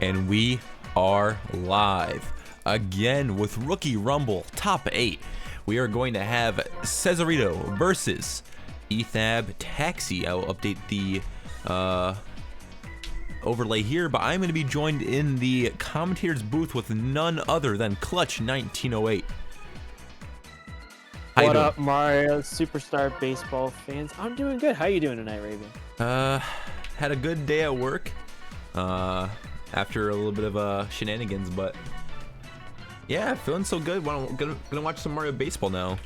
And we are live again with Rookie Rumble Top 8. We are going to have Cezarito versus EthabTaxi. I will update the overlay here, but I'm going to be joined in the commentator's booth with none other than Clutch 1908. What up, Mario Superstar baseball fans? I'm doing good. How you doing tonight, Ravian? Had a good day at work. After a little bit of shenanigans, but yeah, feeling so good. Gonna watch some Mario baseball now.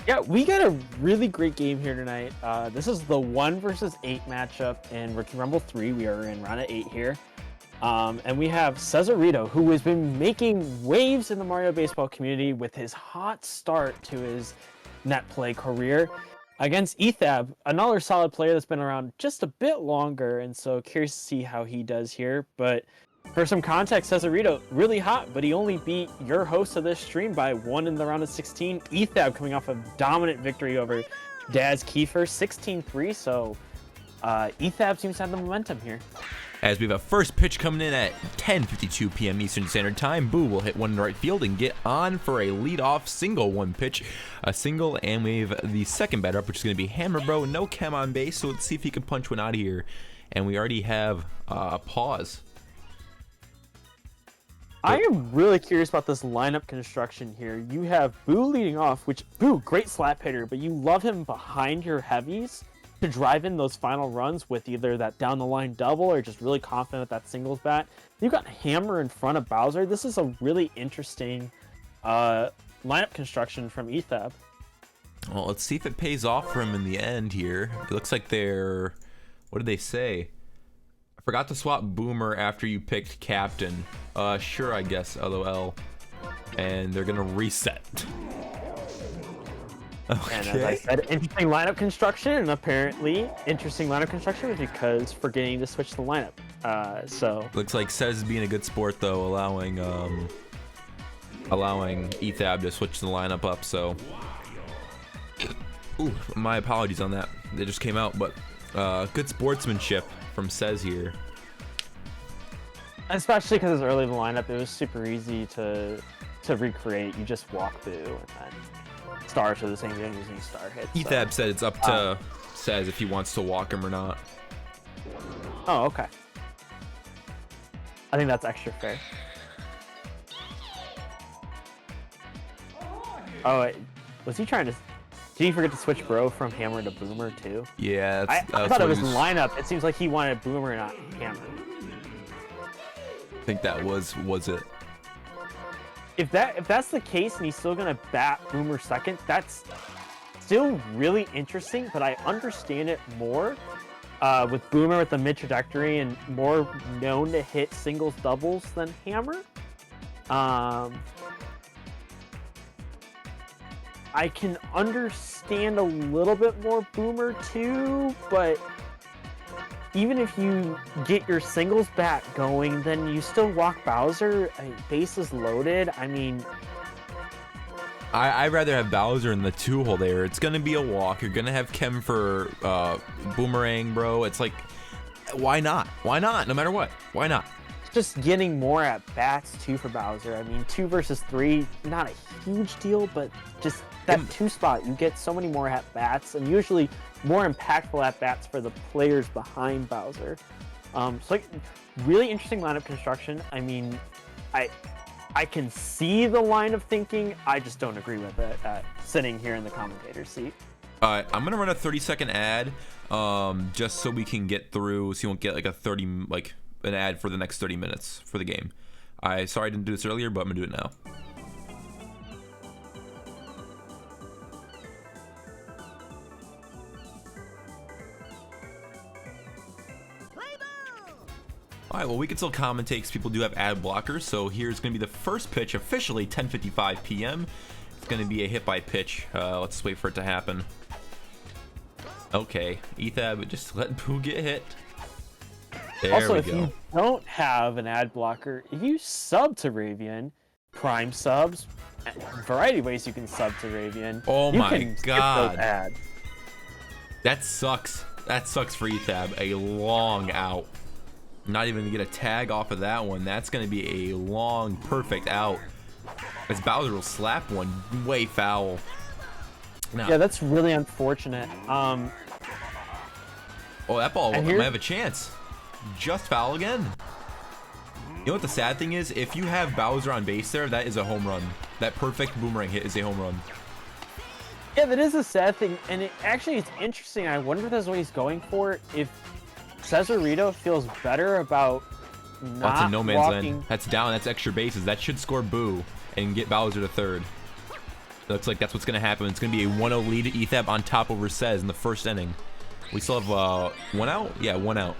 Yeah, we got a really great game here tonight. This is the 1 versus 8 matchup in Rookie Rumble 3. We are in round of 8 here. And we have Cezarito, who has been making waves in the Mario baseball community with his hot start to his net play career, against Ethab, another solid player that's been around just a bit longer, and so curious to see how he does here. But for some context, Cezarito, really hot, but he only beat your host of this stream by 1 in the round of 16. Ethab coming off a dominant victory over Daz Kiefer, 16-3, so Ethab seems to have the momentum here. As we have a first pitch coming in at 10:52 p.m. Eastern Standard Time. Boo will hit one in right field and get on for a leadoff single. One pitch, a single, and we have the second batter up, which is going to be Hammer Bro. No Chem on base, so let's see if he can punch one out of here. And we already have a pause. I am really curious about this lineup construction here. You have Boo leading off, which, Boo, great slap hitter, but you love him behind your heavies to drive in those final runs with either that down the line double or just really confident at that singles bat. You've got Hammer in front of Bowser. This is a really interesting lineup construction from Ethab. Well, let's see if it pays off for him in the end here. It looks like they're, what did they say? I forgot to swap Boomer after you picked Captain. Sure, I guess, LOL. And they're gonna reset. Okay. And as I said, interesting lineup construction, and apparently interesting lineup construction was because forgetting to switch the lineup. So looks like Cez is being a good sport though, allowing Ethab to switch the lineup up. So, ooh, my apologies on that. They just came out, but good sportsmanship from Cez here. Especially because it's early in the lineup, it was super easy to recreate. You just walk Boo and then stars are the same thing using star hits. Ethab said it's up to Cez if he wants to walk him or not. Oh, okay. I think that's extra fair. Oh, wait. Was he trying to... Did he forget to switch Bro from Hammer to Boomer too? Yeah, I thought it was lineup. It seems like he wanted Boomer, not Hammer. I think that was it. If that's the case and he's still gonna bat Boomer second, that's still really interesting, but I understand it more with Boomer with the mid trajectory and more known to hit singles doubles than Hammer. I can understand a little bit more Boomer too, but even if you get your singles bat going, then you still walk Bowser. I mean, bases loaded. I mean, I'd rather have Bowser in the 2-hole there. It's gonna be a walk. You're gonna have Chem for Boomerang, bro. It's like, why not? Why not? No matter what, why not? Just getting more at bats too for Bowser. I mean, 2 versus 3, not a huge deal, but just that 2 spot, you get so many more at bats, and usually more impactful at bats for the players behind Bowser. So like, really interesting lineup construction. I mean, I can see the line of thinking. I just don't agree with it sitting here in the commentator's seat. I'm gonna run a 30-second ad, just so we can get through, so you won't get like an ad for the next 30 minutes for the game. Sorry I didn't do this earlier, but I'm gonna do it now. Alright, well, we can still commentate because people do have ad blockers, so here's going to be the first pitch, officially 10:55 p.m. It's going to be a hit-by pitch. Let's wait for it to happen. Okay, Ethab, just let Boo get hit. There also, we if go. you don't have an ad blocker, if you sub to Raviannn, Prime subs, variety of ways you can sub to Raviannn. Oh my God. Skip those ads. That sucks. That sucks for Ethab. A long out. Not even gonna get a tag off of that one. That's gonna be a long, perfect out. As Bowser will slap one way foul. Now, Yeah, that's really unfortunate. oh, that ball might here, have a chance. Just foul again. You know what the sad thing is? If you have Bowser on base there, that is a home run. That perfect boomerang hit is a home run. yeah, that is a sad thing, and it's interesting. I wonder if that's what he's going for. If Cezarito feels better about not That's a no man's walking. land. That's down. That's extra bases. That should score Boo and get Bowser to third. Looks like that's what's going to happen. It's going to be a 1-0 lead to Ethab on top over Cez in the first inning. We still have one out? Yeah, one out.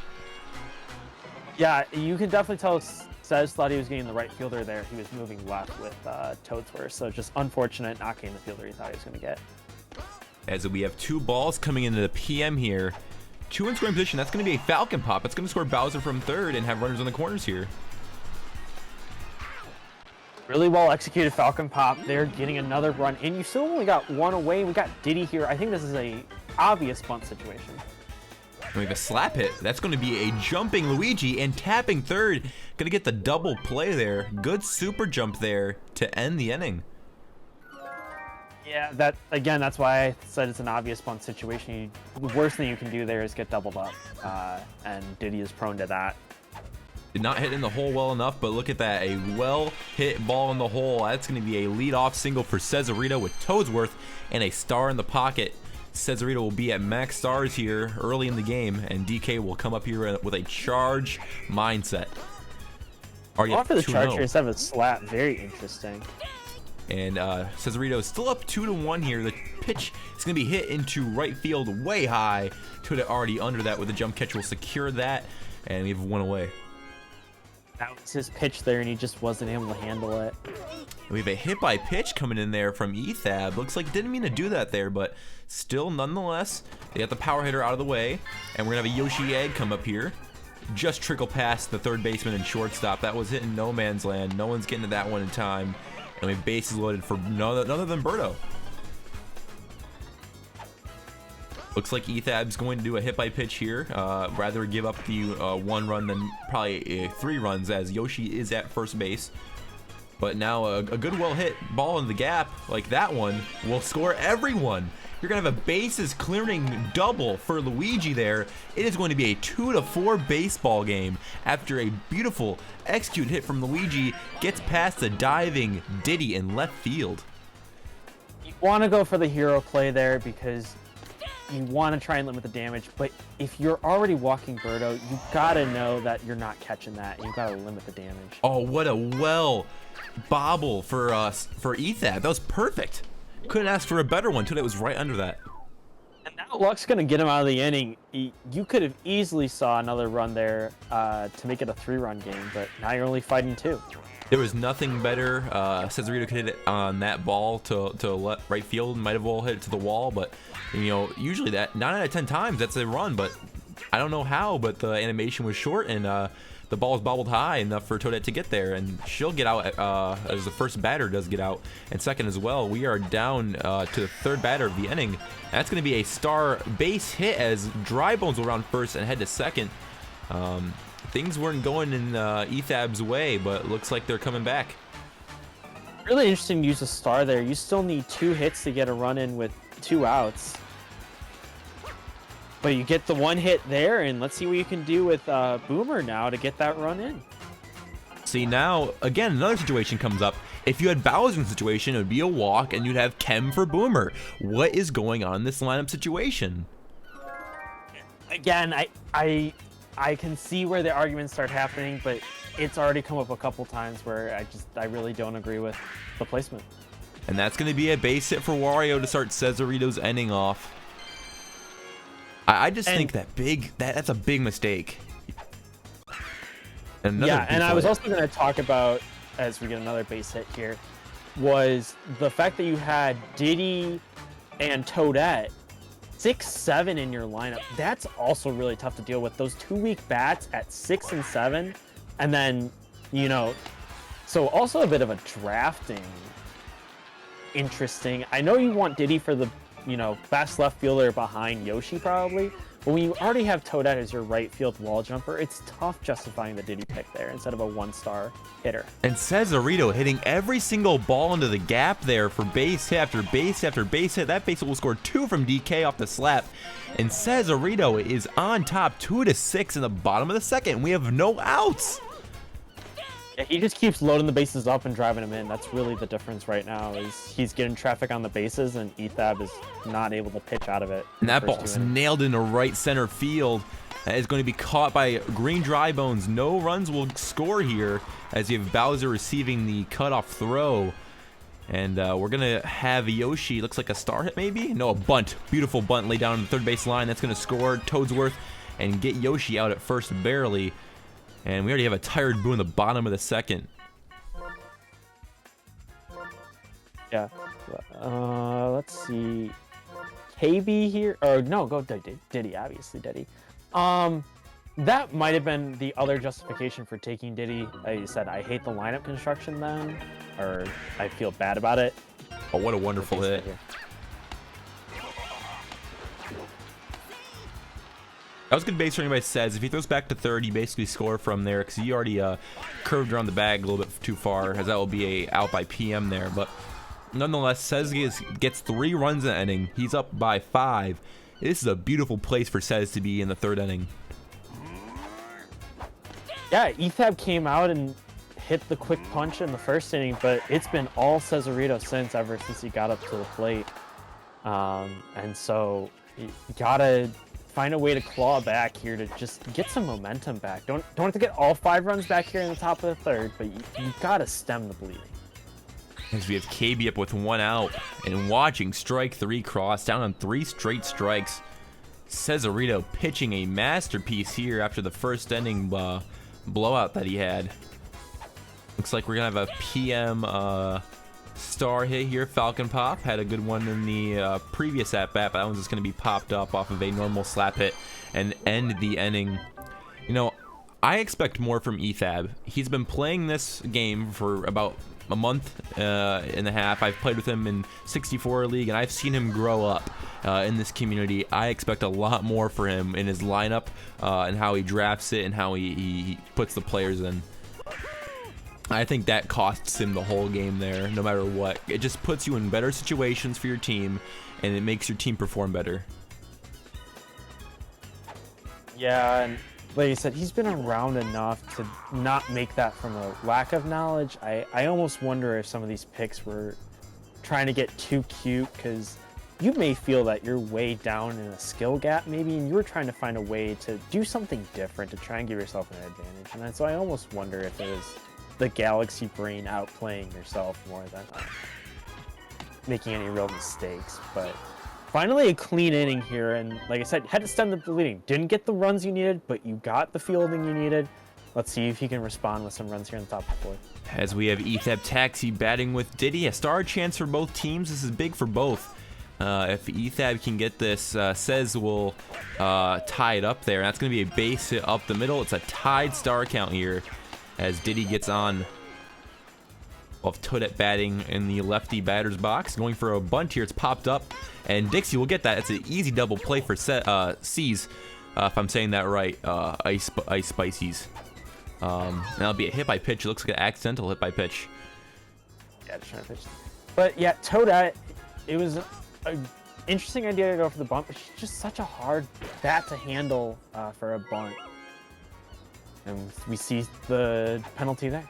Yeah, you can definitely tell Cez thought he was getting the right fielder there. He was moving left with Toadsworth, so just unfortunate not getting the fielder he thought he was going to get. As we have two balls coming into the PM here. Two in scoring position. That's going to be a Falcon Pop. It's going to score Bowser from third and have runners on the corners here. Really well executed Falcon Pop there, getting another run in. You still only got one away. We got Diddy here. I think this is a obvious bunt situation. And we have a slap hit. That's going to be a jumping Luigi and tapping third. Going to get the double play there. Good super jump there to end the inning. Yeah, that's why I said it's an obvious bunt situation. The worst thing you can do there is get doubled up, and Diddy is prone to that. Did not hit in the hole well enough, but look at that. A well-hit ball in the hole. That's going to be a leadoff single for Cezarito with Toadsworth and a star in the pocket. Cezarito will be at max stars here early in the game, and DK will come up here with a charge mindset. Off of the charge here instead of a slap. Very interesting. And Cezarito is still up 2-1 here. The pitch is going to be hit into right field way high. Tuda already under that with the jump catch will secure that, and we have one away. That was his pitch there, and he just wasn't able to handle it. We have a hit by pitch coming in there from Ethab. Looks like didn't mean to do that there, but still, nonetheless, they got the power hitter out of the way, and we're gonna have a Yoshi egg come up here. Just trickle past the third baseman and shortstop. That was hitting no man's land. No one's getting to that one in time, and we have bases loaded for none other than Birdo. Looks like Ethab's going to do a hit by pitch here. Rather give up the one run than probably 3 runs, as Yoshi is at first base. But now a good well hit ball in the gap like that one will score everyone. You're gonna have a bases clearing double for Luigi there. It is going to be a 2-4 baseball game after a beautiful execute hit from Luigi gets past the diving Diddy in left field. You want to go for the hero play there because you want to try and limit the damage, but if you're already walking Birdo, you gotta know that you're not catching that, and you gotta limit the damage. Oh, what a well bobble for Ethab. That was perfect. Couldn't ask for a better one too. That was right under that. And now luck's gonna get him out of the inning. You could have easily saw another run there to make it a 3-run game, but now you're only fighting 2. There was nothing better. Cezarito could hit it on that ball to right field. Might have well hit it to the wall, but you know, usually that 9 out of 10 times that's a run. But I don't know how. But the animation was short, and the ball was bobbled high enough for Toadette to get there, and she'll get out as the first batter does get out, and second as well. We are down to the third batter of the inning. That's going to be a star base hit as Dry Bones will round first and head to second. Things weren't going in Ethab's way, but looks like they're coming back. Really interesting to use a star there. You still need 2 hits to get a run in with 2 outs. But you get the 1 hit there, and let's see what you can do with Boomer now to get that run in. See, now, again, another situation comes up. If you had Bowser in the situation, it would be a walk, and you'd have Chem for Boomer. What is going on in this lineup situation? Again, I can see where the arguments start happening, but it's already come up a couple times where I really don't agree with the placement. And that's going to be a base hit for Wario to start Cezarito's ending off. I just think that's a big mistake. And I was also going to talk about, as we get another base hit here, was the fact that you had Diddy and Toadette 6-7 in your lineup. That's also really tough to deal with. Those 2 weak bats at 6 and 7, and then, you know, so also a bit of a drafting. Interesting. I know you want Diddy for the, you know, best left fielder behind Yoshi probably, But when you already have Toadette as your right field wall jumper, it's tough justifying the Diddy pick there instead of a 1-star hitter. And Cezarito hitting every single ball into the gap there for base hit after base after base hit. That base hit will score 2 from DK off the slap. And Cezarito is on top 2-6 in the bottom of the second. We have no outs. Yeah, he just keeps loading the bases up and driving them in. That's really the difference right now, is he's getting traffic on the bases and Ethab is not able to pitch out of it. And that ball's nailed into right center field. That is going to be caught by Green Dry Bones. No runs will score here as you have Bowser receiving the cutoff throw. And we're going to have Yoshi, looks like a star hit maybe? No, a bunt. Beautiful bunt laid down on the third base line. That's going to score Toadsworth and get Yoshi out at first barely. And we already have a tired Boo in the bottom of the second. Yeah. Let's see. KB here. Or no, go Diddy, obviously Diddy. That might have been the other justification for taking Diddy. I said I hate the lineup construction then, or I feel bad about it. Oh, what a wonderful hit. That was good base running by Cez. If he throws back to third, you basically score from there because he already curved around the bag a little bit too far, as that will be a out by PM there. But nonetheless, Cez gets 3 runs in the inning. He's up by 5. This is a beautiful place for Cez to be in the third inning. Yeah, Ethab came out and hit the quick punch in the first inning, but it's been all Cezarito ever since he got up to the plate. And so you gotta find a way to claw back here to just get some momentum back. Don't have to get all 5 runs back here in the top of the third, but you gotta stem the bleeding. As we have KB up with 1 out and watching strike 3 cross down on 3 straight strikes. Cezarito pitching a masterpiece here after the first inning blowout that he had. Looks like we're gonna have a PM star hit here. Falcon Pop had a good one in the previous at bat, but that one's just going to be popped up off of a normal slap hit and end the inning. You know, I expect more from Ethab. He's been playing this game for about a month and a half. I've played with him in 64 League, and I've seen him grow up in this community. I expect a lot more for him in his lineup and how he drafts it and how he puts the players in. I think that costs him the whole game there, no matter what. It just puts you in better situations for your team, and it makes your team perform better. Yeah, and like you said, he's been around enough to not make that from a lack of knowledge. I almost wonder if some of these picks were trying to get too cute, because you may feel that you're way down in a skill gap maybe, and you were trying to find a way to do something different to try and give yourself an advantage. And so I almost wonder if it was the galaxy brain outplaying yourself more than making any real mistakes. But finally a clean inning here, and like I said, had to stem the bleeding. Didn't get the runs you needed, but you got the fielding you needed. Let's see if he can respond with some runs here in the top of the fourth. As we have EthabTaxi batting with Diddy, a star chance for both teams. This is big for both. If Ethab can get this, Cez will tie it up there. That's going to be a base hit up the middle. It's a tied star count here as Diddy gets on of Toadette batting in the lefty batter's box. Going for a bunt here. It's popped up, and Dixie will get that. It's an easy double play for C's, if I'm saying that right. Ice Spices. And that'll be a hit by pitch. It looks like an accidental hit by pitch. Yeah, just trying to pitch. But yeah, Toadette, it was an interesting idea to go for the bunt, but she's just such a hard bat to handle for a bunt. And we see the penalty there.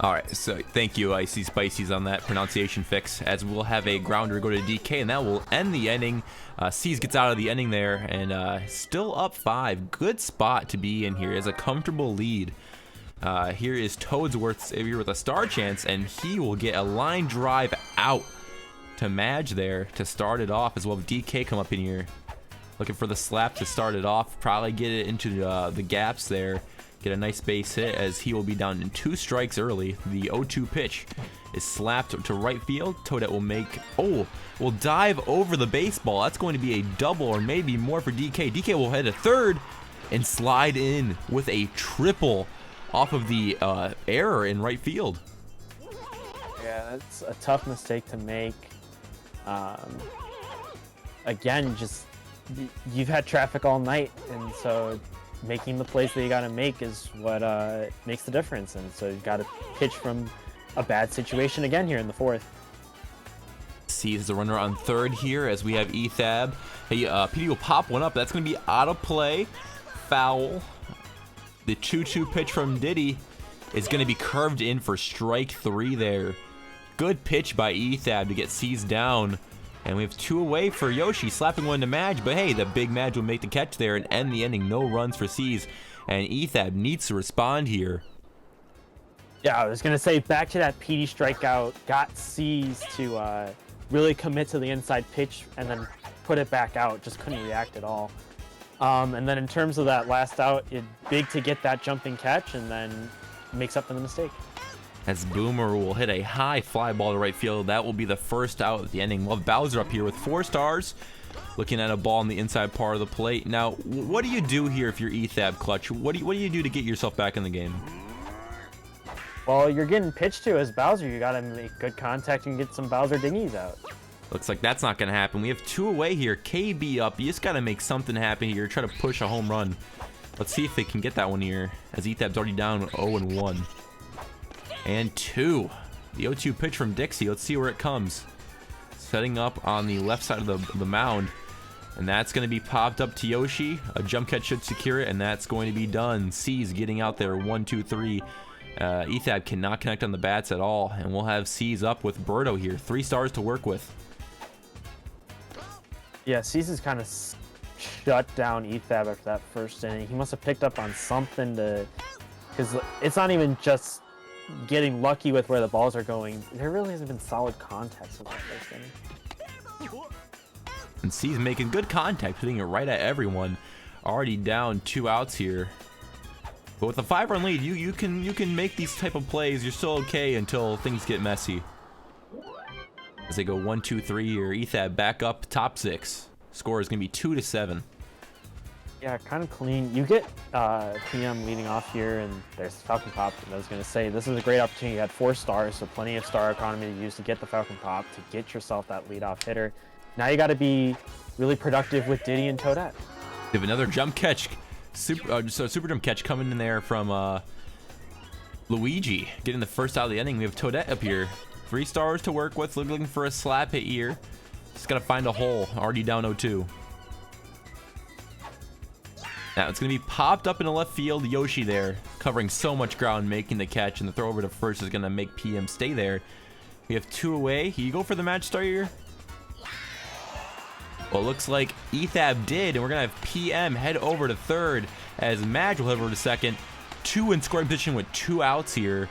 All right, so thank you, Icy Spices, on that pronunciation fix, as we'll have a grounder go to DK, and that will end the inning. C's gets out of the inning there, and still up 5. Good spot to be in here. Is a comfortable lead. Here is Toadsworth here with a star chance, and he will get a line drive out to Madge there to start it off, as well as DK come up in here. Looking for the slap to start it off. Probably get it into the gaps there. Get a nice base hit as he will be down in 2 strikes early. The 0-2 pitch is slapped to right field. Toadette will dive over the baseball. That's going to be a double or maybe more for DK. DK will head to third and slide in with a triple off of the error in right field. Yeah, that's a tough mistake to make. Again, just you've had traffic all night, and so making the plays that you got to make is what makes the difference. And so you've got to pitch from a bad situation again here in the fourth. Sees the runner on third here as we have Ethab. Hey, PD will pop one up. That's going to be out of play. Foul. The 2-2 pitch from Diddy is going to be curved in for strike 3 there. Good pitch by Ethab to get C's down. And we have 2 away for Yoshi, slapping one to Madge. But hey, the big Madge will make the catch there and end the inning. No runs for C's. And Ethab needs to respond here. Yeah, I was going to say, back to that PD strikeout, got C's to really commit to the inside pitch and then put it back out. Just couldn't react at all. And then in terms of that last out, it's big to get that jumping catch and then makes up for the mistake. As Boomer will hit a high fly ball to right field. That will be the first out of the inning. We'll have Bowser up here with 4 stars, looking at a ball on the inside part of the plate. Now, what do you do here if you're Ethab Clutch? What do you do to get yourself back in the game? Well, you're getting pitched to as Bowser. You got to make good contact and get some Bowser dingies out. Looks like that's not going to happen. We have 2 away here. KB up. You just got to make something happen here. Try to push a home run. Let's see if they can get that one here, as Ethab's already down 0-1. And 2. The 0-2 pitch from Dixie. Let's see where it comes. Setting up on the left side of the mound. And that's going to be popped up to Yoshi. A jump catch should secure it, and that's going to be done. C's getting out there 1-2-3. Ethab cannot connect on the bats at all. And we'll have C's up with Birdo here. 3 stars to work with. Yeah, C's is kind of shut down Ethab after that first inning. He must have picked up on something to... Because it's not even just getting lucky with where the balls are going. There really hasn't been solid contact since that first inning. And C's making good contact, hitting it right at everyone. Already down 2 outs here. But with a 5-run lead, you can make these type of plays. You're still okay until things get messy. As they go 1-2-3 here, Ethab back up top 6. Score is going to be 2-7. Yeah, kind of clean. You get PM leading off here, and there's Falcon Pop. And I was going to say, this is a great opportunity. You had 4 stars, so plenty of star economy to use to get the Falcon Pop, to get yourself that leadoff hitter. Now you got to be really productive with Diddy and Toadette. We have another jump catch. Super jump catch coming in there from Luigi. Getting the first out of the inning. We have Toadette up here. 3 stars to work with. Looking for a slap hit here. Just got to find a hole. Already down 0-2. Now it's going to be popped up into left field. Yoshi there, covering so much ground, making the catch, and the throw over to first is going to make PM stay there. We have 2 away. Can you go for the match start here? Well, it looks like Ethab did, and we're going to have PM head over to third as Madge will head over to second. 2 in scoring position with 2 outs here,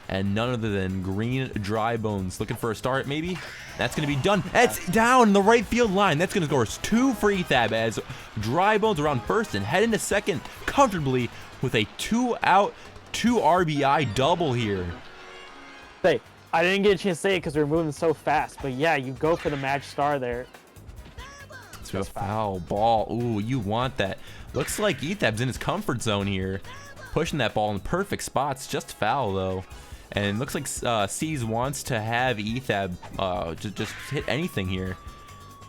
and none other than Green Dry Bones looking for a start maybe. That's going to be done. That's down the right field line. That's going to score 2 for Ethab as Dry Bones around first and head into second comfortably with a 2-out, 2 RBI double here. Hey, I didn't get a chance to say it because we were moving so fast, but yeah, you go for the Madge star there. It's a foul ball. Ooh, you want that. Looks like Ethab's in his comfort zone here, pushing that ball in perfect spots. Just foul though. And it looks like C's wants to have Ethab just hit anything here,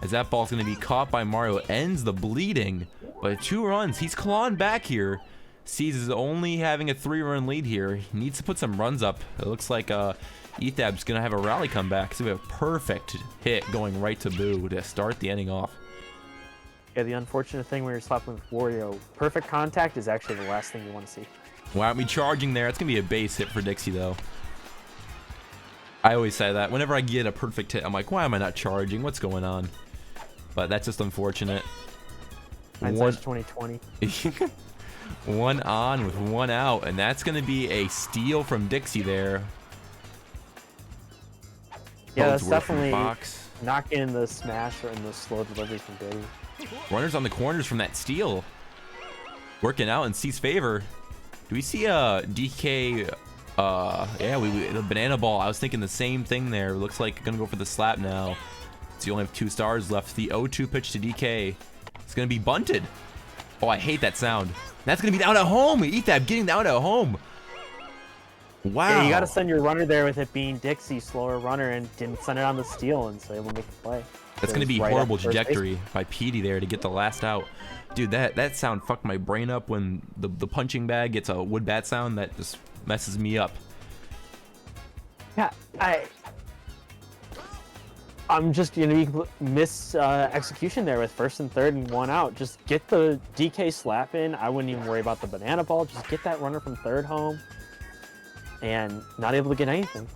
as that ball's going to be caught by Mario. Ends the bleeding, but 2 runs. He's clawing back here. C's is only having a 3-run lead here. He needs to put some runs up. It looks like Ethab's going to have a rally comeback. So we have a perfect hit going right to Boo to start the inning off. Yeah, the unfortunate thing when you're slapping with Wario, perfect contact is actually the last thing you want to see. Why aren't we charging there? It's going to be a base hit for Dixie, though. I always say that. Whenever I get a perfect hit, I'm like, why am I not charging? What's going on? But that's just unfortunate. Hindsight's 2020. 1 on with 1 out, and that's going to be a steal from Dixie there. Yeah, that's definitely not getting the smash or in the slow delivery from Diddy. Runners on the corners from that steal. Working out in C's favor. Do we see a DK? Yeah, the banana ball. I was thinking the same thing there. Looks like gonna go for the slap now. So you only have 2 stars left. The 0-2 pitch to DK. It's gonna be bunted. Oh, I hate that sound. That's gonna be down at home. Ethab getting down at home. Wow. Yeah, you gotta send your runner there with it being Dixie, slower runner, and didn't send it on the steal, and so able to make the play. That's going to be horrible trajectory by Petey there to get the last out. Dude, that sound fucked my brain up when the punching bag gets a wood bat sound. That just messes me up. Yeah, I'm just gonna be miss execution there with first and third and 1 out. Just get the DK slap in. I wouldn't even worry about the banana ball. Just get that runner from third home, and not able to get anything.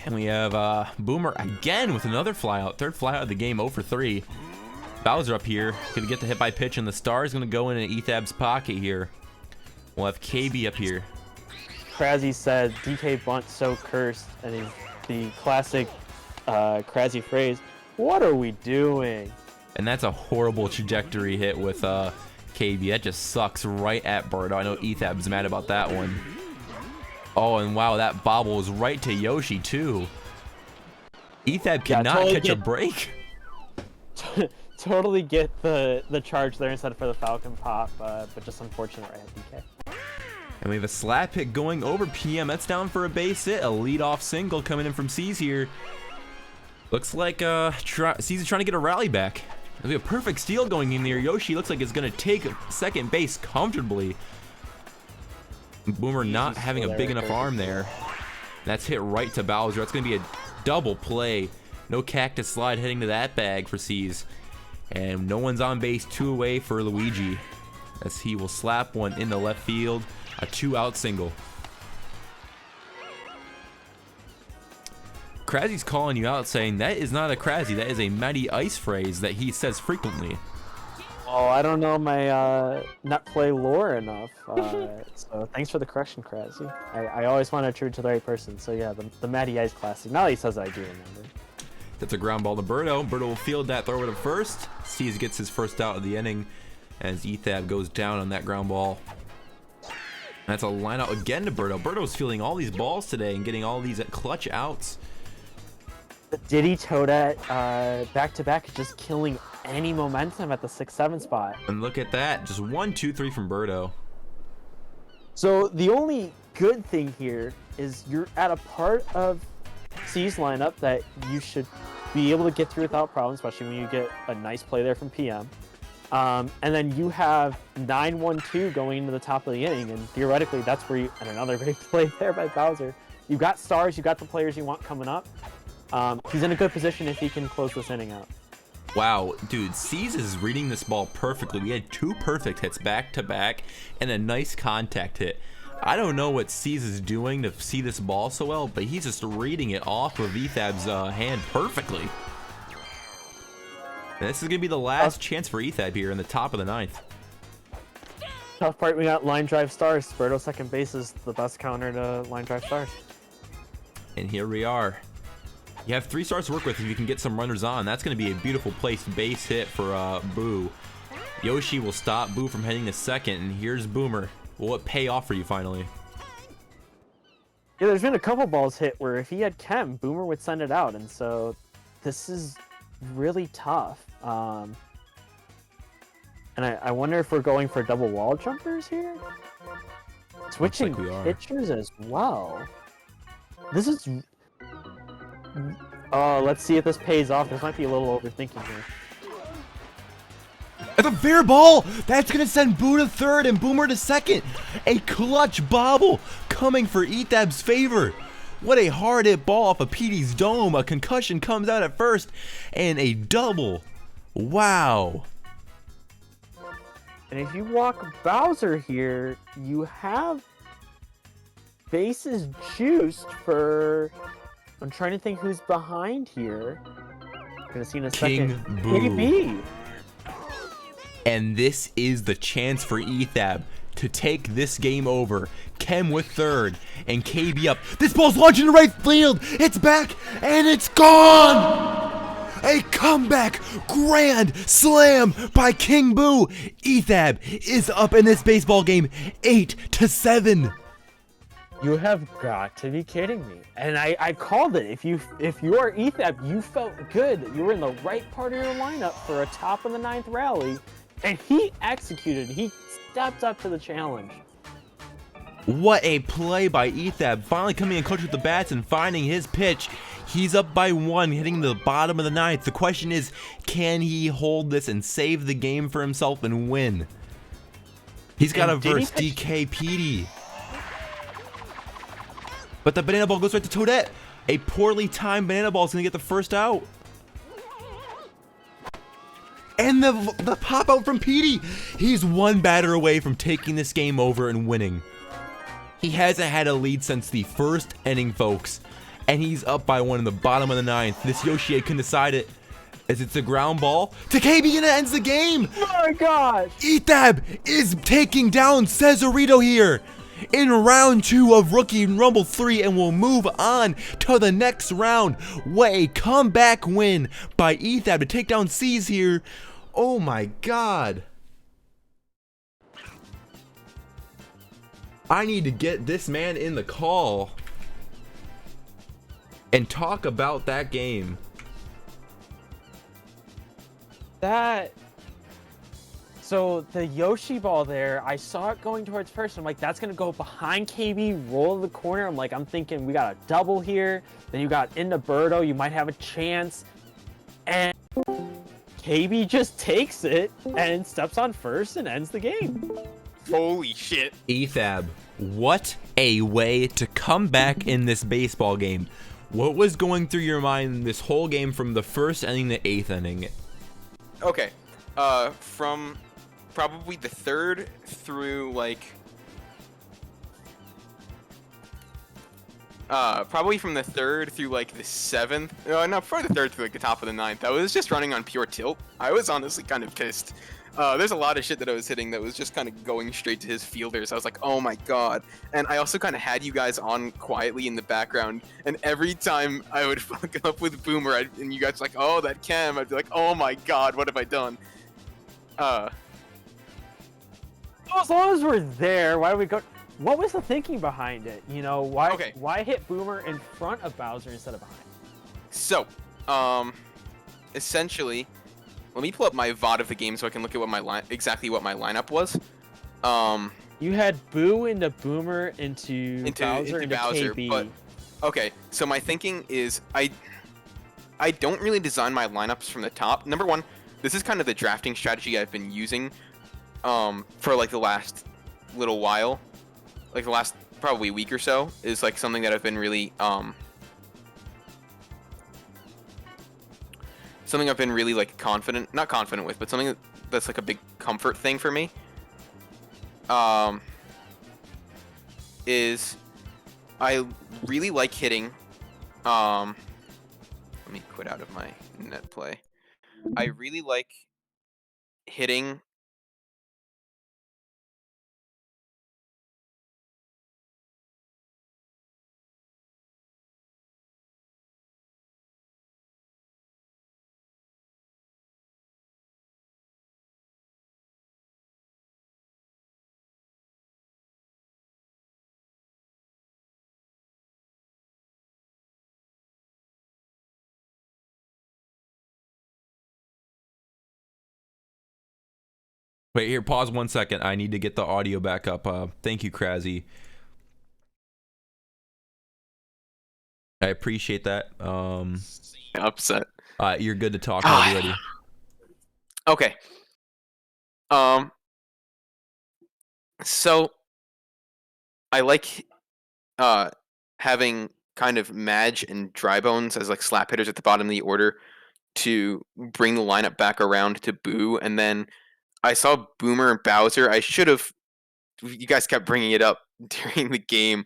And we have Boomer again with another flyout. Third flyout of the game, 0 for 3. Bowser up here, gonna get the hit by pitch, and the star is gonna go in Ethab's pocket here. We'll have KB up here. Krasy said DK bunt so cursed, and he's the classic Krasy phrase, "What are we doing?" And that's a horrible trajectory hit with KB. That just sucks right at Birdo. I know Ethab's mad about that one. Oh, and wow, that bobble was right to Yoshi too. Ethab cannot totally catch a break. Totally get the charge there instead for the Falcon pop, but just unfortunate right at DK. And we have a slap hit going over PM. That's down for a base hit. A leadoff single coming in from C's here. Looks like C's is trying to get a rally back. There'll be a perfect steal going in there. Yoshi looks like it's going to take second base comfortably. Boomer not having a big enough arm there. That's hit right to Bowser. That's going to be a double play. No cactus slide heading to that bag for C's. And no one's on base. 2 away for Luigi, as he will slap one in the left field. A 2-out single. Krasy's calling you out, saying that is not a Krasy. That is a Matty Ice phrase that he says frequently. Oh, I don't know my nut play lore enough. So thanks for the correction, Krasy. I always want to true to the right person. So yeah, the Matty Ice classic. Now that he says that, I do remember. That's a ground ball to Birdo. Birdo will field that, throw it to first. C's gets his first out of the inning as Ethab goes down on that ground ball. That's a line out again to Birdo. Birdo's fielding all these balls today and getting all these clutch outs. The Diddy Toadette back-to-back is just killing any momentum at the 6-7 spot. And look at that. Just 1, 2, 3 from Birdo. So the only good thing here is you're at a part of C's lineup that you should be able to get through without problem, especially when you get a nice play there from PM. And then you have 9-1-2 going into the top of the inning, and theoretically that's where you, and another great play there by Bowser. You've got stars, you've got the players you want coming up. He's in a good position if he can close this inning out. Wow, dude, C's is reading this ball perfectly. We had 2 perfect hits back to back and a nice contact hit. I don't know what C's is doing to see this ball so well, but he's just reading it off of Ethab's hand perfectly. And this is going to be the last chance for Ethab here in the top of the 9th. Tough part, we got line drive stars. Birdo second base is the best counter to line drive stars. And here we are. You have 3 stars to work with if you can get some runners on. That's going to be a beautiful placed base hit for Boo. Yoshi will stop Boo from heading to second, and here's Boomer. Will it pay off for you finally? Yeah, there's been a couple balls hit where if he had chem, Boomer would send it out, and so this is really tough. And I wonder if we're going for double wall jumpers here? Switching pitchers as well. This is... Oh, let's see if this pays off. This might be a little overthinking here. It's a fair ball! That's going to send Boo to third and Boomer to second. A clutch bobble coming for Ethab's favor. What a hard hit ball off of Petey's dome. A concussion comes out at first and a double. Wow. And if you walk Bowser here, you have bases juiced for... I'm trying to think who's behind here. I'm gonna see in a second. KB. And this is the chance for Ethab to take this game over. Kem with third and KB up. This ball's launching to right field. It's back and it's gone. A comeback grand slam by King Boo. Ethab is up in this baseball game 8-7. You have got to be kidding me. And I called it. If you are Ethab, you felt good that you were in the right part of your lineup for a top of the 9th rally. And he executed. He stepped up to the challenge. What a play by Ethab, finally coming in clutch with the bats and finding his pitch. He's up by 1, hitting the bottom of the 9th. The question is, can he hold this and save the game for himself and win? He's got to verse DK PD. But the banana ball goes right to Toadette. A poorly timed banana ball is going to get the first out. And the pop out from Petey. He's one batter away from taking this game over and winning. He hasn't had a lead since the first inning, folks. And he's up by 1 in the bottom of the 9th. This Yoshi can decide it. As it's a ground ball to KB and it ends the game. Oh my gosh. Ethab is taking down Cezarito here in round 2 of Rookie Rumble 3, and we'll move on to the next round. What a comeback win by Ethab to take down C's here. Oh my god. I need to get this man in the call and talk about that game. So the Yoshi ball there, I saw it going towards first. I'm like, that's gonna go behind KB, roll to the corner. I'm thinking we got a double here. Then you got into Birdo, you might have a chance. And KB just takes it and steps on first and ends the game. Holy shit. Ethab, what a way to come back in this baseball game. What was going through your mind this whole game from the first inning to 8th inning? Okay, from probably the 3rd through like probably from the 3rd through like the 7th. No, probably the 3rd through like the top of the 9th. I was just running on pure tilt. I was honestly kind of pissed. There's a lot of shit that I was hitting that was just kind of going straight to his fielders. I was like, oh my god. And I also kind of had you guys on quietly in the background. And every time I would fuck up with Boomer, and you guys were like, oh, that cam, I'd be like, oh my god, what have I done? As long as we're there, why do we go? What was the thinking behind it? You know, why hit Boomer in front of Bowser instead of behind? So, essentially, let me pull up my VOD of the game so I can look at what exactly what my lineup was. You had Boo into Boomer into Bowser into KB. But okay, so my thinking is I don't really design my lineups from the top. Number one, this is kind of the drafting strategy I've been using for like the last little while, like the last probably week or so, is like something that I've been really something I've been really like not confident with, but something that's like a big comfort thing for me. Is I really like hitting. Let me quit out of my net play. I really like hitting. Wait, here, pause 1 second. I need to get the audio back up. Thank you, Krazzy. I appreciate that. Upset. You're good to talk already. Okay. So I like having kind of Madge and Drybones as like slap hitters at the bottom of the order to bring the lineup back around to Boo, and then I saw Boomer and Bowser. You guys kept bringing it up during the game.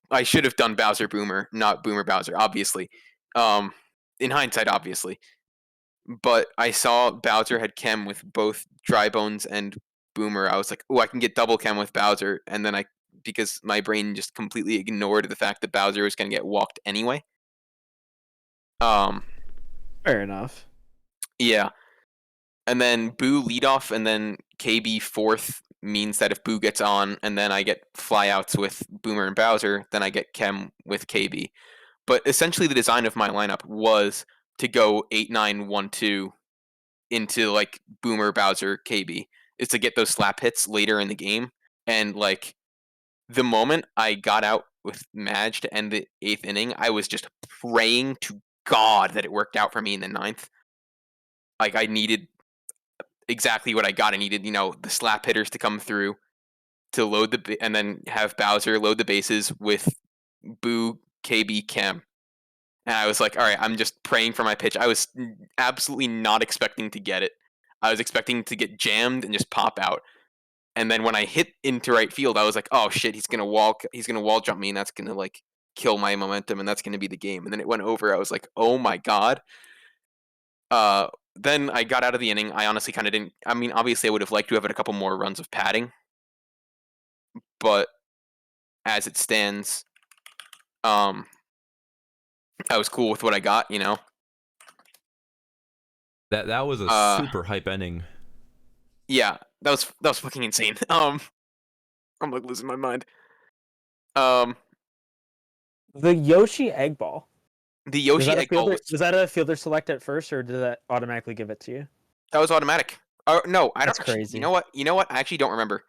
I should have done Bowser Boomer, not Boomer Bowser, obviously. In hindsight, obviously. But I saw Bowser had chem with both Drybones and Boomer. I was like, oh, I can get double chem with Bowser. And then because my brain just completely ignored the fact that Bowser was going to get walked anyway. Fair enough. Yeah. And then Boo leadoff, and then KB fourth means that if Boo gets on, and then I get flyouts with Boomer and Bowser, then I get chem with KB. But essentially, the design of my lineup was to go 8-9-1-2 into like Boomer, Bowser, KB. Is to get those slap hits later in the game, and like the moment I got out with Madge to end the 8th inning, I was just praying to God that it worked out for me in the 9th. Like, I needed exactly what I got. I needed, the slap hitters to come through to load and then have Bowser load the bases with Boo, KB, Cam. And I was like, all right, I'm just praying for my pitch. I was absolutely not expecting to get it. I was expecting to get jammed and just pop out. And then when I hit into right field, I was like, oh shit, he's gonna wall jump me, and that's gonna like kill my momentum, and that's gonna be the game. And then it went over. I was like, oh my God. Then I got out of the inning. I honestly kind of didn't. I mean, obviously, I would have liked to have had a couple more runs of padding, but as it stands, I was cool with what I got. That was a super hype ending. Yeah, that was fucking insane. I'm like losing my mind. The Yoshi egg ball. The Yoshi egg ball was that a fielder select at first, or did that automatically give it to you? That was automatic. No, I don't. That's Actually, crazy. You know what? I actually don't remember.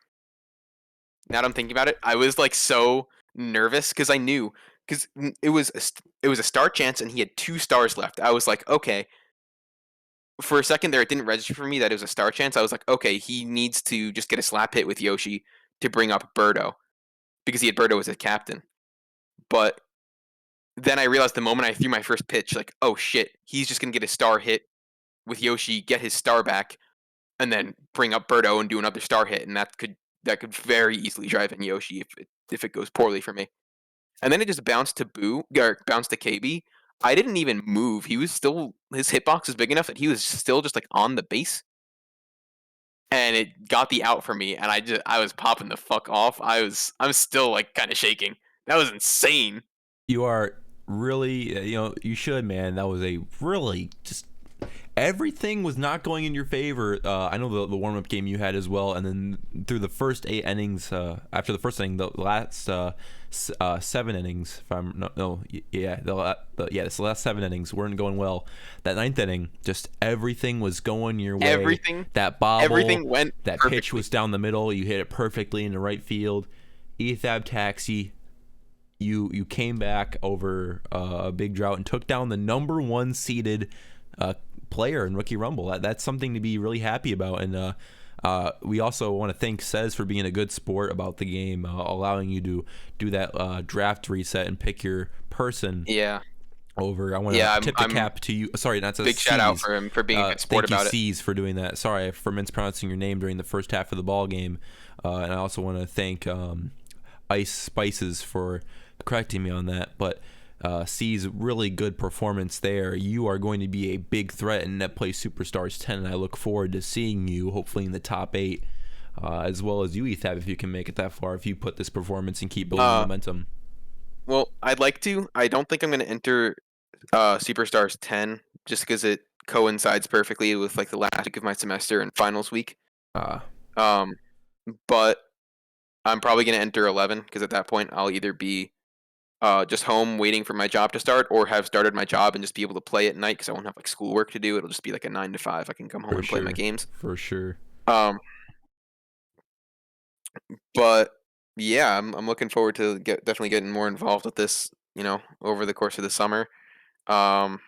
Now that I'm thinking about it, I was like so nervous because I knew because it was a star chance and he had 2 stars left. I was like, okay. For a second there, it didn't register for me that it was a star chance. I was like, okay, he needs to just get a slap hit with Yoshi to bring up Birdo because he had Birdo as a captain. But then I realized the moment I threw my first pitch, like, oh shit, he's just gonna get a star hit with Yoshi, get his star back, and then bring up Birdo and do another star hit, and that could very easily drive in Yoshi if it goes poorly for me. And then it just bounced to bounced to KB. I didn't even move. He was still his hitbox is big enough that he was still just like on the base, and it got the out for me. And I was popping the fuck off. I'm still like kind of shaking. That was insane. You are really, you should, man. That was a really just everything was not going in your favor. I know the warm up game you had as well, and then through the first 8 innings, after the first inning, the last 7 innings, if I'm the last 7 innings weren't going well. That 9th inning, just everything was going your way. That bobble, everything went. That perfectly. Pitch was down the middle. You hit it perfectly into right field. EthabTaxi. You came back over a big drought and took down the number 1 seeded player in Rookie Rumble. That's something to be really happy about. And we also want to thank Cez for being a good sport about the game, allowing you to do that draft reset and pick your person. Yeah. Over. I want to tip the cap to you. Sorry, not to big shout out for him for being a good sport about it. Thank you, Cez, for doing that. Sorry for mispronouncing your name during the first half of the ball game. And I also want to thank Ice Spices for correcting me on that. But C's really good performance there. You are going to be a big threat in Net Play Superstars 10, and I look forward to seeing you hopefully in the top 8, as well as you, Ethab, if you can make it that far, if you put this performance and keep building momentum. Well, I'd like to. I don't think I'm going to enter Superstars 10 just because it coincides perfectly with like the last week of my semester and finals week. But I'm probably going to enter 11 because at that point I'll either be just home waiting for my job to start, or have started my job and just be able to play at night because I won't have like schoolwork to do. It'll just be like a 9 to 5. I can come home and play my games. For sure. But yeah, I'm looking forward to definitely getting more involved with this, over the course of the summer. I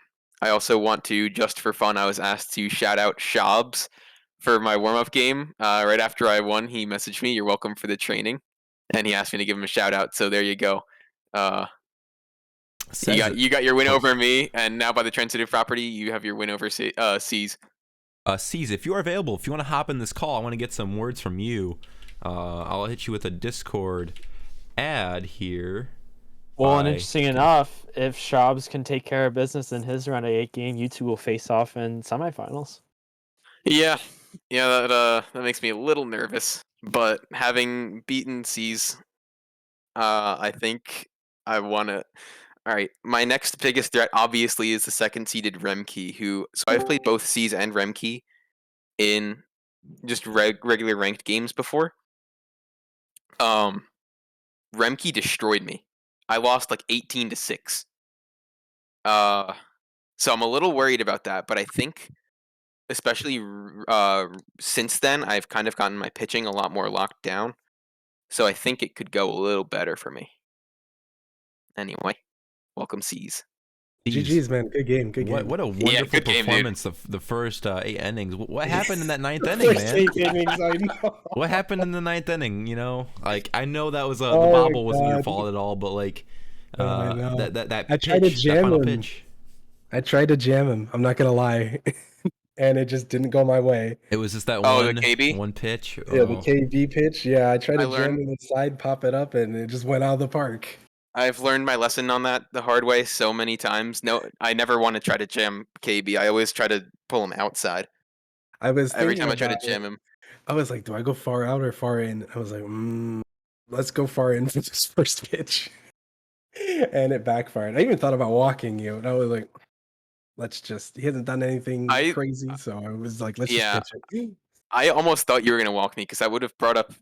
also want to, just for fun, I was asked to shout out Shabs for my warm-up game. Right after I won, he messaged me, "You're welcome for the training," and he asked me to give him a shout out. So there you go. You got your win over me, and now by the transitive property, you have your win over C's. C's, if you're available, if you want to hop in this call, I want to get some words from you. I'll hit you with a Discord ad here. Well, and interesting enough, if Shabs can take care of business in his round of 8 game, you two will face off in semifinals. Yeah, that makes me a little nervous. But having beaten C's, I think I want to. All right, my next biggest threat obviously is the 2nd-seeded Remkey, so I've played both C's and Remkey in just regular ranked games before. Remkey destroyed me. I lost like 18 to 6. So I'm a little worried about that, but I think especially since then I've kind of gotten my pitching a lot more locked down. So I think it could go a little better for me. anyway, welcome C's. GG's, man. Good game. Good game. What a wonderful good game, dude. performance the first 8 innings. What happened in that ninth The inning, first man? 8 innings, I know. What happened in the ninth inning? You know, like I know that was the Oh my bobble wasn't your God. fault at all, but like I know. that I tried to pitch, that jam final him. pitch. I tried to jam him. I'm not gonna lie, and it just didn't go my way. It was just that Oh, the one KB? one pitch. Yeah, the Oh. KB pitch. Yeah, I tried I to jam learned- him inside, pop it up, and it just went out of the park. I've learned my lesson on that the hard way so many times. No, I never want to try to jam KB. I always try to pull him outside. I was Every thinking time I try to about jam it. him. I was like, do I go far out or far in? I was like, let's go far in for this first pitch. And it backfired. I even thought about walking you, and I was like, he hasn't done anything crazy, so I was like, let's just pitch it. I almost thought you were gonna walk me because I would have brought up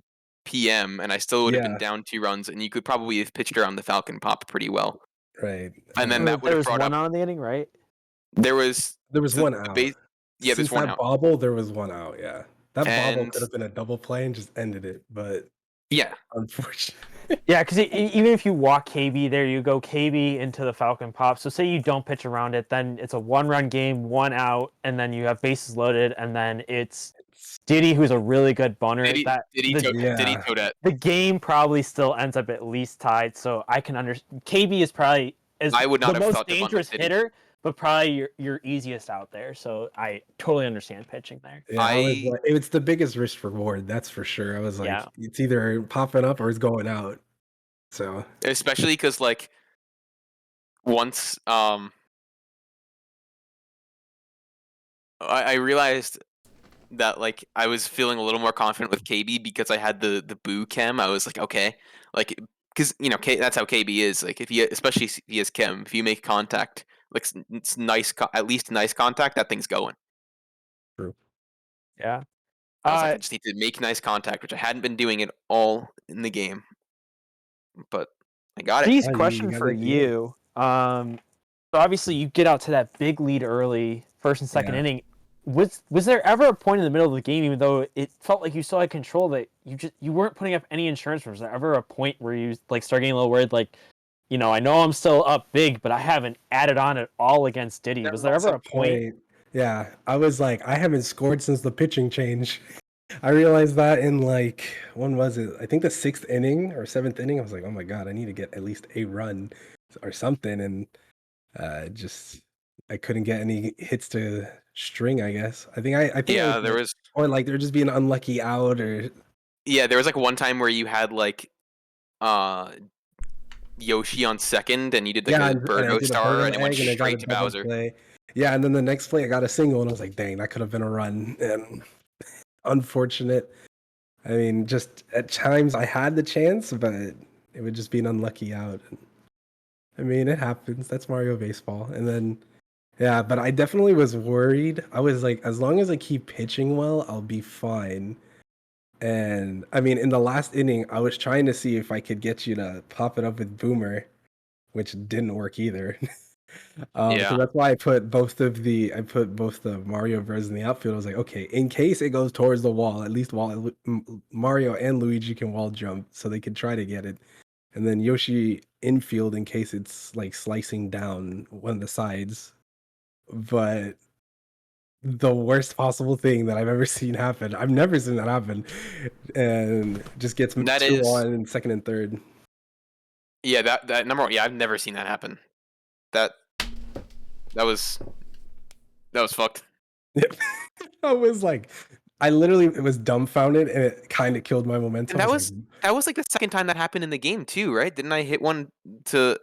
PM and I still would have been Yeah. down 2 runs, and you could probably have pitched around the Falcon pop pretty well. Right. And then that would There have was brought one up. out in the inning, right? There was the- one the out. base- yeah, Since there's one that out. bobble, there was one out, yeah. That bobble And- could have been a double play and just ended it, but Yeah, unfortunately. Yeah, because even if you walk KB, there you go KB into the Falcon pop. So say you don't pitch around it, then it's a 1-run game, 1 out, and then you have bases loaded, and then it's Diddy, who's a really good bunner. Diddy Yeah. Toadette. The game probably still ends up at least tied, so I can understand. KB is probably I would not the have most thought to bunt with dangerous Diddy. hitter, but probably your easiest out there. So I totally understand pitching there. Yeah, I was like, it's the biggest risk reward, that's for sure. I was like, Yeah. it's either popping up or it's going out. So Especially because like once I realized that like I was feeling a little more confident with KB because I had the boo chem. I was like, okay, like because you know that's how KB is. Like if you especially if he has chem, if you make contact, like it's nice, at least nice contact, that thing's going. Yeah. I was like, I just need to make nice contact, which I hadn't been doing it all in the game, but I got it. These Oh, you question got for it, you. So obviously you get out to that big lead early, first and second Yeah. inning. Was there ever a point in the middle of the game, even though it felt like you still had control, that you weren't putting up any insurance? Was there ever a point where you like start getting a little worried, like, you know, I know I'm still up big, but I haven't added on at all against Diddy? Was there ever a point? Yeah, I was like, I haven't scored since the pitching change. I realized that in like, when was it? I think the 6th inning or 7th inning. I was like, oh my God, I need to get at least a run or something. And I couldn't get any hits to string, I guess. I think Yeah, there was. or like they're just being unlucky out or. Yeah, there was like one time where you had like Yoshi on second and you did like a and I Virgo did a star Virgo and it went egg and I got a straight to double Bowser. play. Yeah, and then the next play I got a single and I was like, dang, that could have been a run. And unfortunate. I mean, just at times I had the chance, but it would just be an unlucky out. I mean, it happens. That's Mario Baseball. And then, yeah, but I definitely was worried. I was like, as long as I keep pitching well, I'll be fine. And I mean, in the last inning, I was trying to see if I could get you to pop it up with Boomer, which didn't work either. Yeah. So that's why I put both the Mario Bros in the outfield. I was like, okay, in case it goes towards the wall, at least Mario and Luigi can wall jump, so they could try to get it. And then Yoshi infield in case it's like slicing down one of the sides. But the worst possible thing that I've ever seen happen. I've never seen that happen. And just gets That 2 is- on in second and third. Yeah, that number one. Yeah, I've never seen that happen. That was fucked. I was like, I literally was dumbfounded and it kind of killed my momentum. And I was that was like the second time that happened in the game too, right? Didn't I hit one to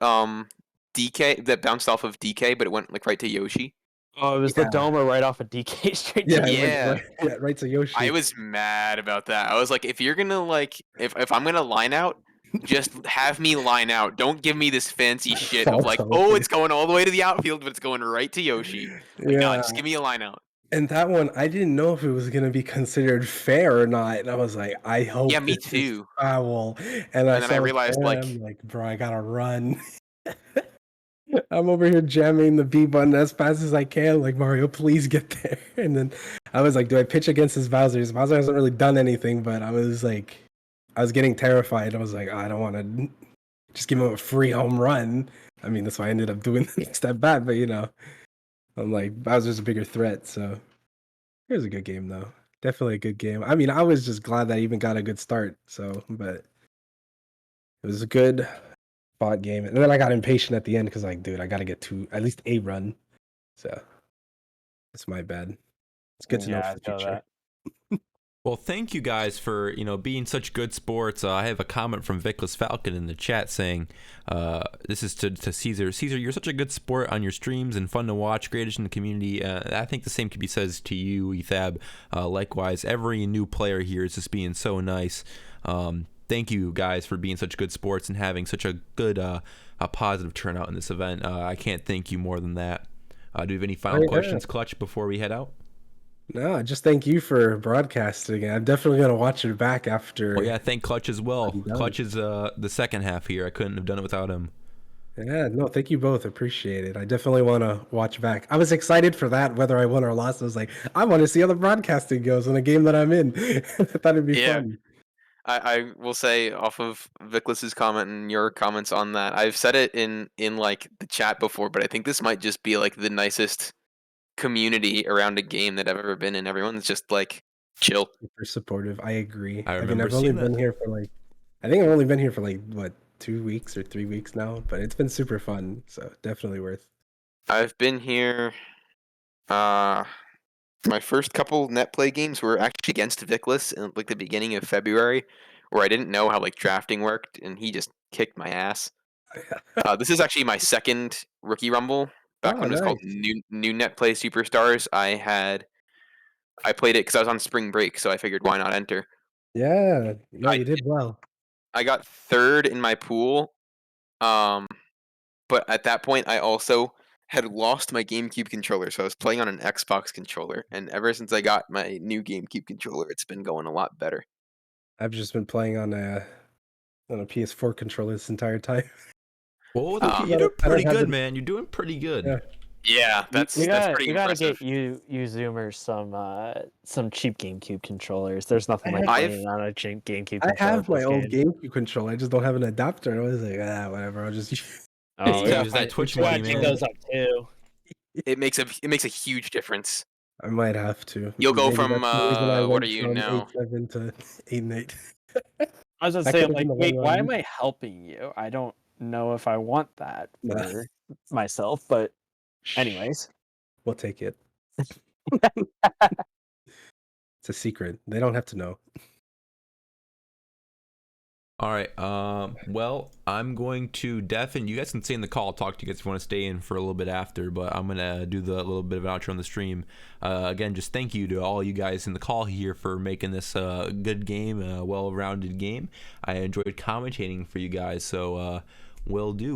DK that bounced off of DK, but it went like right to Yoshi? Oh, it was Yeah. the Domer right off of DK straight yeah, to it went right to Yoshi. I was mad about that. I was like, if you're gonna like, if I'm gonna line out, just have me line out. Don't give me this fancy shit of like, False oh, hope. it's going all the way to the outfield, but it's going right to Yoshi. Like, no, just give me a line out. And that one, I didn't know if it was gonna be considered fair or not. And I was like, I hope. Yeah, me this is too. Foul. And And then I saw realized, fair, like- I'm like, bro, I gotta run. I'm over here jamming the B button as fast as I can. Like, Mario, please get there. And then I was like, do I pitch against his Bowser? His Bowser hasn't really done anything, but I was like, I was getting terrified. I was like, I don't want to just give him a free home run. I mean, that's why I ended up doing the next at bat. But I'm like Bowser's a bigger threat. So it was a good game though. Definitely a good game. I mean, I was just glad that I even got a good start. So, but it was a good fought game. And then I got impatient at the end because like, dude, I got to get at least a run. So that's my bad. It's good to know for the future. Well, thank you guys for being such good sports. I have a comment from Vickless Falcon in the chat saying, "This is to Caesar. Caesar, you're such a good sport on your streams and fun to watch. Great addition to the community. I think the same could be said to you, Ethab. Likewise, every new player here is just being so nice. Thank you guys for being such good sports and having such a good, a positive turnout in this event. I can't thank you more than that. Do you have any final questions, Clutch, before we head out? No, just thank you for broadcasting. I'm definitely going to watch it back after. Oh, yeah, thank Clutch as well. Clutch is the second half here. I couldn't have done it without him. Yeah, no, thank you both. Appreciate it. I definitely want to watch back. I was excited for that, whether I won or lost. I was like, I want to see how the broadcasting goes in a game that I'm in. I thought it'd be fun. I will say off of Vickless's comment and your comments on that, I've said it in like the chat before, but I think this might just be like the nicest community around a game that I've ever been in. Everyone's just like chill, super supportive. I agree. I mean, I've only been here for like, I think I've only been here for like what, 2 weeks or 3 weeks now, but it's been super fun. So definitely worth. I've been here. My first couple net play games were actually against Vickless in like the beginning of February, where I didn't know how like drafting worked, and he just kicked my ass. This is actually my second rookie rumble. Back when it was called New Net Play Superstars, I played it because I was on spring break, so I figured why not enter. Yeah, no, you did well. I got third in my pool, but at that point I also had lost my GameCube controller, so I was playing on an Xbox controller, and ever since I got my new GameCube controller, it's been going a lot better. I've just been playing on a PS4 controller this entire time. Well, you're doing pretty good, man. You're doing pretty good. Yeah, that's pretty impressive. You gotta get you Zoomers some cheap GameCube controllers. There's nothing like playing on a GameCube controller. I have my old GameCube controller. I just don't have an adapter. I was like, whatever. I'll just use that Twitch money, man. Those up too. It makes a huge difference. I might have to. You'll go from what are you now? 8-7 to 8-8. I was gonna say, like, wait, why am I helping you? I don't know if I want that for myself, but anyways, we'll take it. It's a secret. They don't have to know. All right. Well, I'm going to deafen. You guys can stay in the call. I'll talk to you guys if you want to stay in for a little bit after, but I'm going to do the little bit of an outro on the stream. Again, just thank you to all you guys in the call here for making this a good game, a well-rounded game. I enjoyed commentating for you guys, so will do.